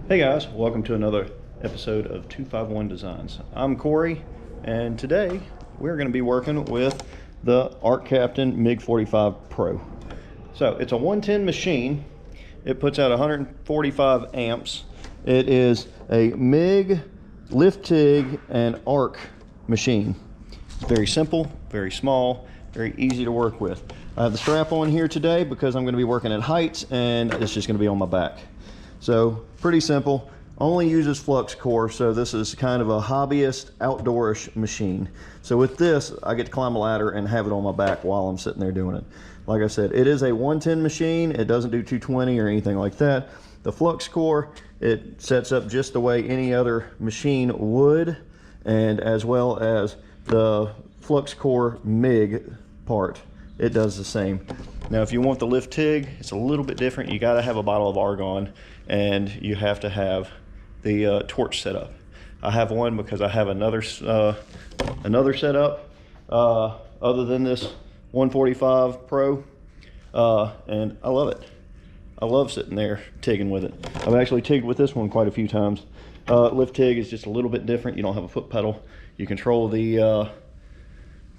Hey guys, welcome to another episode of 251 Designs. I'm Corey, and today we're going to be working with the Arccaptain MIG 145PRO. So it's a 110 machine. It puts out 145 amps. It is a MIG, lift TIG, and arc machine. It's very simple, very small, very easy to work with. I have the strap on here today because I'm going to be working at heights, and it's just going to be on my back. So pretty simple, only uses flux core, so this is kind of a hobbyist outdoorish machine. So with this, I get to climb a ladder and have it on my back while I'm sitting there doing it. Like I said, it is a 110 machine. It doesn't do 220 or anything like that. The flux core, it sets up just the way any other machine would, and as well as the flux core MIG part, it does the same. Now if you want the lift TIG, it's a little bit different. You got to have a bottle of argon, and you have to have the torch set up. I have one because I have another setup other than this 145 Pro, and I love it. I love sitting there TIGging with it. I've actually TIGged with this one quite a few times. Lift TIG is just a little bit different. You don't have a foot pedal. You control the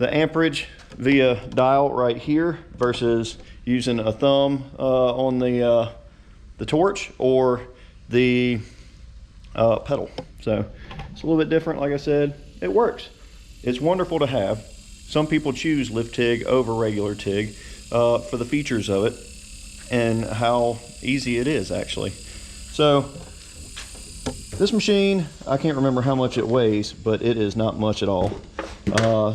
amperage via dial right here versus using a thumb on the torch or the pedal. So it's a little bit different. Like I said, it works. It's wonderful to have. Some people choose lift TIG over regular TIG for the features of it and how easy it is actually. So this machine, I can't remember how much it weighs, but it is not much at all.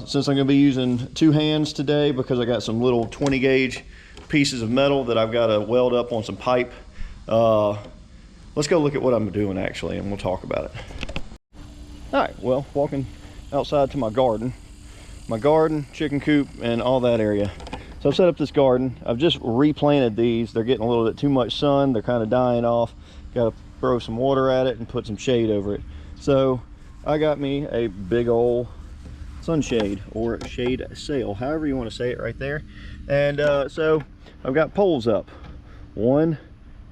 Since I'm going to be using two hands today because I got some little 20 gauge pieces of metal that I've got to weld up on some pipe, let's go look at what I'm doing actually, and we'll talk about it. All right, well, walking outside to my garden, chicken coop, and all that area. So I've set up this garden. I've just replanted these. They're getting a little bit too much sun. They're kind of dying off. Got to throw some water at it and put some shade over it. So I got me a big old sunshade or shade sail, however you want to say it, right there. And so I've got poles up, 1,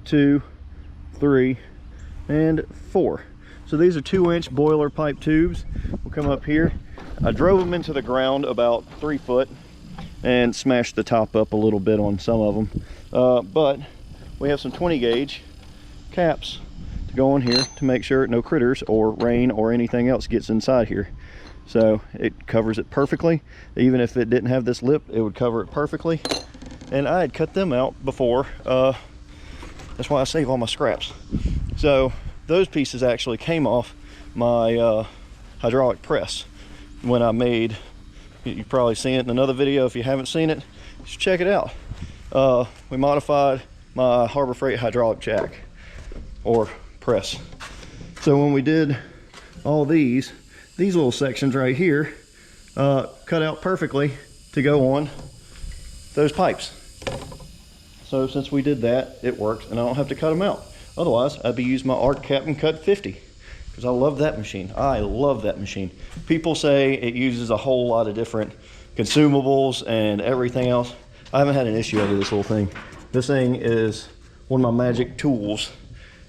2, 3, and 4. So these are 2-inch boiler pipe tubes. We'll come up here. I drove them into the ground about 3 foot and smashed the top up a little bit on some of them. But we have some 20 gauge caps to go on here to make sure no critters or rain or anything else gets inside here. So it covers it perfectly. Even if it didn't have this lip, it would cover it perfectly. And I had cut them out before. That's why I save all my scraps. So those pieces actually came off my hydraulic press when I made, you've probably seen it in another video. If you haven't seen it, just check it out. We modified my Harbor Freight hydraulic jack or press. So when we did all these little sections right here cut out perfectly to go on those pipes. So since we did that, it works, and I don't have to cut them out. Otherwise, I'd be using my Arccaptain Cut 50 because I love that machine. I love that machine. People say it uses a whole lot of different consumables and everything else. I haven't had an issue over this little thing. This thing is one of my magic tools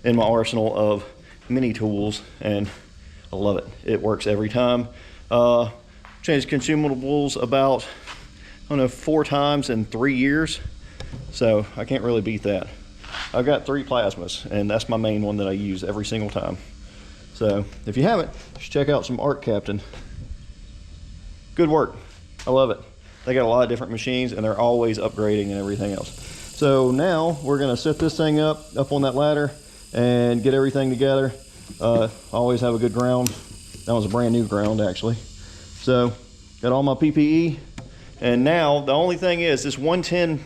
in my arsenal of mini tools, and I love it. It works every time. Changed consumables about, I don't know, 4 times in 3 years. So I can't really beat that. I've got 3 plasmas, and that's my main one that I use every single time. So if you haven't, just check out some Arccaptain. Good work. I love it. They got a lot of different machines, and they're always upgrading and everything else. So now we're gonna set this thing up on that ladder and get everything together. Always have a good ground. That was a brand new ground actually. So got all my PPE, and now the only thing is this 110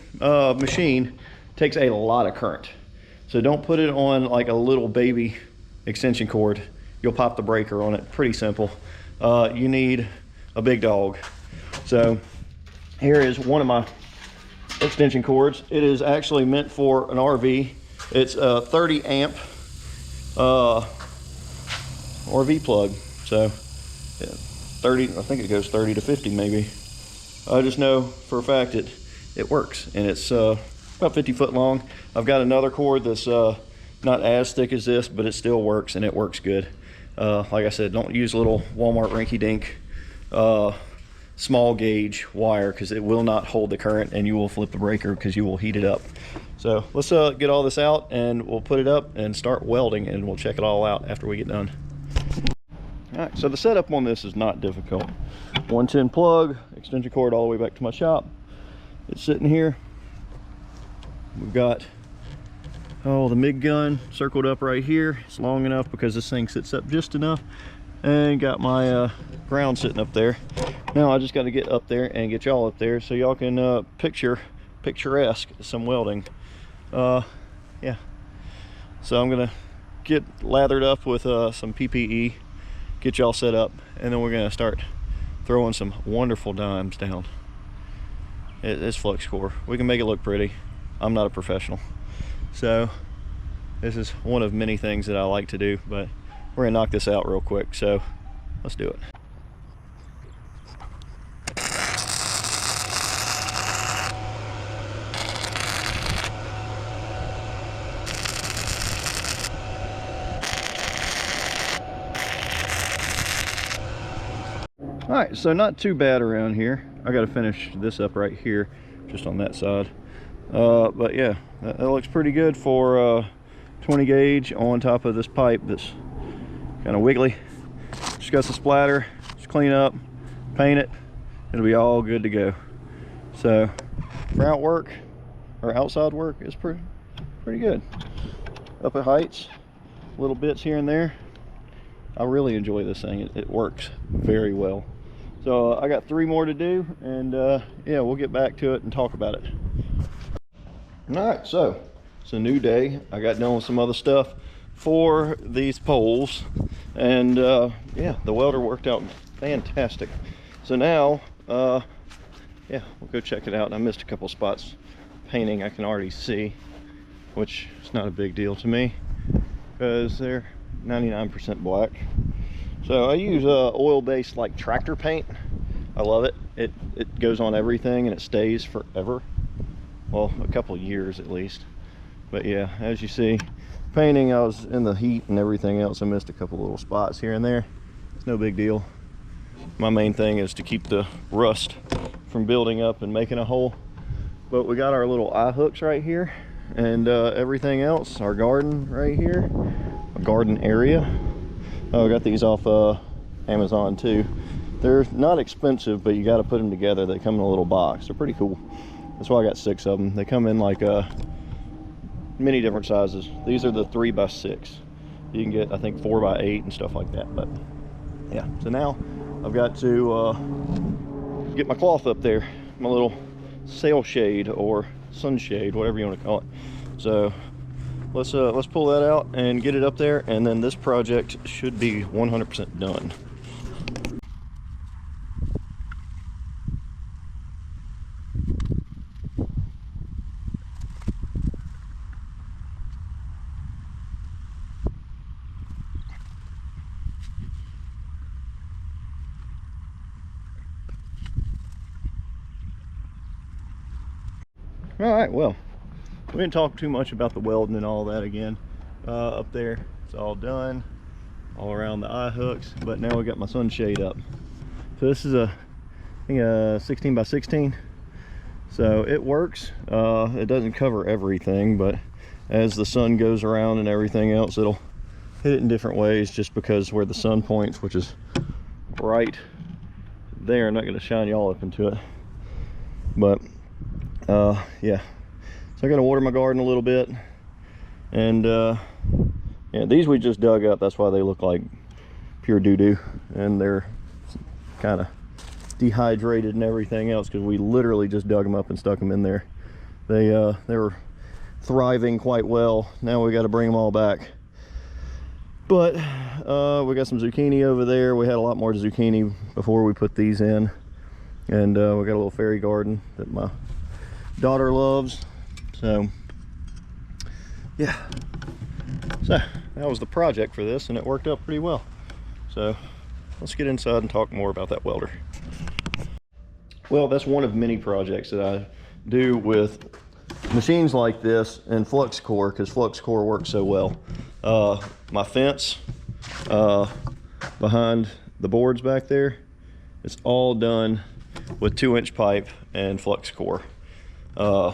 machine takes a lot of current. So don't put it on like a little baby extension cord. You'll pop the breaker on it. Pretty simple. You need a big dog. So here is one of my extension cords. It is actually meant for an RV. It's a 30 amp RV plug. So yeah, 30, I think it goes 30 to 50 maybe. I just know for a fact it works, and it's about 50 foot long. I've got another cord that's not as thick as this, but it still works, and it works good. Like I said, don't use little Walmart rinky-dink small gauge wire, because it will not hold the current and you will flip the breaker because you will heat it up. So let's get all this out and we'll put it up and start welding, and we'll check it all out after we get done. All right, so the setup on this is not difficult. 110 plug, extension cord all the way back to my shop. It's sitting here. We've got the MIG gun circled up right here. It's long enough because this thing sits up just enough, and got my ground sitting up there. Now I just got to get up there and get y'all up there so y'all can picturesque some welding. Yeah, so I'm gonna get lathered up with some PPE, get y'all set up, and then we're gonna start throwing some wonderful dimes down. It's flux core. We can make it look pretty. I'm not a professional, so this is one of many things that I like to do, but we're gonna knock this out real quick, so let's do it. All right, so not too bad around here. I got to finish this up right here, just on that side. But yeah, that looks pretty good for 20 gauge on top of this pipe that's kind of wiggly. Just got the splatter, just clean up, paint it, it'll be all good to go. So front work or outside work is pretty good. Up at heights, little bits here and there. I really enjoy this thing. It works very well. So I got 3 more to do, and yeah, we'll get back to it and talk about it. All right, so it's a new day. I got done with some other stuff for these poles, and yeah, the welder worked out fantastic. So now yeah, we'll go check it out. I missed a couple spots painting, I can already see, which is not a big deal to me because they're 99% black. So I use oil-based like tractor paint. I love it. It goes on everything and it stays forever. Well, a couple years at least. But yeah, as you see, painting, I was in the heat and everything else. I missed a couple little spots here and there. It's no big deal. My main thing is to keep the rust from building up and making a hole. But we got our little eye hooks right here, and everything else, our garden right here, a garden area. Oh, I got these off Amazon too. They're not expensive, but you got to put them together. They come in a little box. They're pretty cool. That's why I got 6 of them. They come in like many different sizes. These are the 3x6. You can get, I think, 4x8 and stuff like that. But yeah, so now I've got to get my cloth up there, my little sail shade or sunshade, whatever you want to call it. So let's pull that out and get it up there, and then this project should be 100% done. All right, well, we didn't talk too much about the welding and all that again. Up there, it's all done, all around the eye hooks, but now we got my sunshade up. So this is I think a 16x16. So it works. It doesn't cover everything, but as the sun goes around and everything else, it'll hit it in different ways, just because where the sun points, which is right there. I'm not gonna shine y'all up into it, but yeah, so I gotta water my garden a little bit, and yeah, these we just dug up. That's why they look like pure doo-doo, and they're kind of dehydrated and everything else, because we literally just dug them up and stuck them in there. They were thriving quite well. Now we got to bring them all back, but we got some zucchini over there. We had a lot more zucchini before we put these in, and we got a little fairy garden that my daughter loves. So yeah, so that was the project for this, and it worked out pretty well. So let's get inside and talk more about that welder. Well, that's one of many projects that I do with machines like this and flux core, because flux core works so well. My fence behind the boards back there, it's all done with 2-inch pipe and flux core. I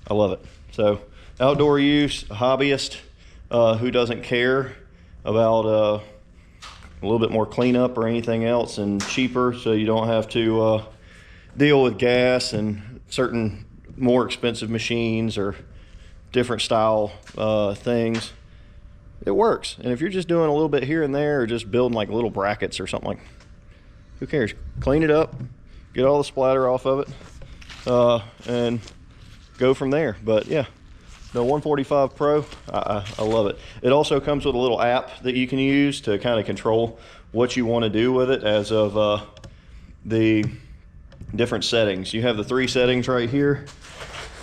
love it. So outdoor use, a hobbyist who doesn't care about a little bit more cleanup or anything else, and cheaper, so you don't have to deal with gas and certain more expensive machines or different style things. It works. And if you're just doing a little bit here and there, or just building like little brackets or something, like, who cares? Clean it up, get all the splatter off of it, and go from there. But yeah, the 145 Pro, I love it. It also comes with a little app that you can use to kind of control what you want to do with it, as of the different settings. You have the 3 settings right here,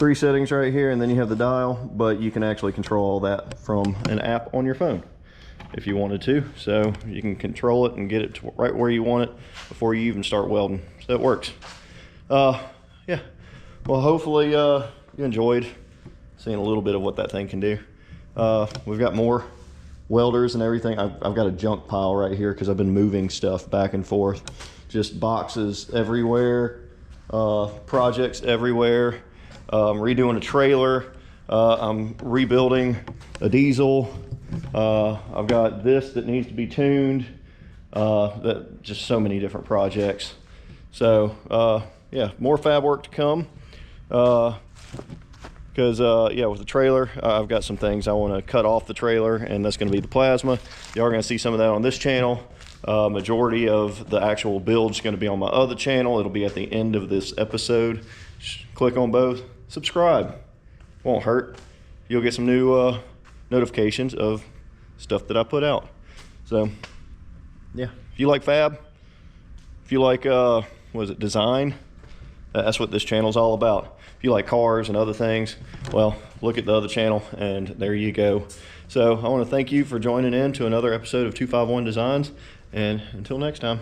and then you have the dial, but you can actually control all that from an app on your phone if you wanted to. So you can control it and get it to right where you want it before you even start welding. So it works. Yeah, well, hopefully you enjoyed seeing a little bit of what that thing can do. We've got more welders and everything. I've got a junk pile right here because I've been moving stuff back and forth. Just boxes everywhere, projects everywhere. I'm redoing a trailer. I'm rebuilding a diesel. I've got this that needs to be tuned. Just so many different projects. So yeah, more fab work to come. Because yeah, with the trailer, I've got some things I want to cut off the trailer, and that's going to be the plasma. You are going to see some of that on this channel. Majority of the actual build is going to be on my other channel. It'll be at the end of this episode. Just click on both. Subscribe. Won't hurt. You'll get some new notifications of stuff that I put out. So yeah, if you like fab, if you like what is it, design, that's what this channel is all about. If you like cars and other things, well, look at the other channel, and there you go. So I want to thank you for joining in to another episode of 251 Designs, and until next time.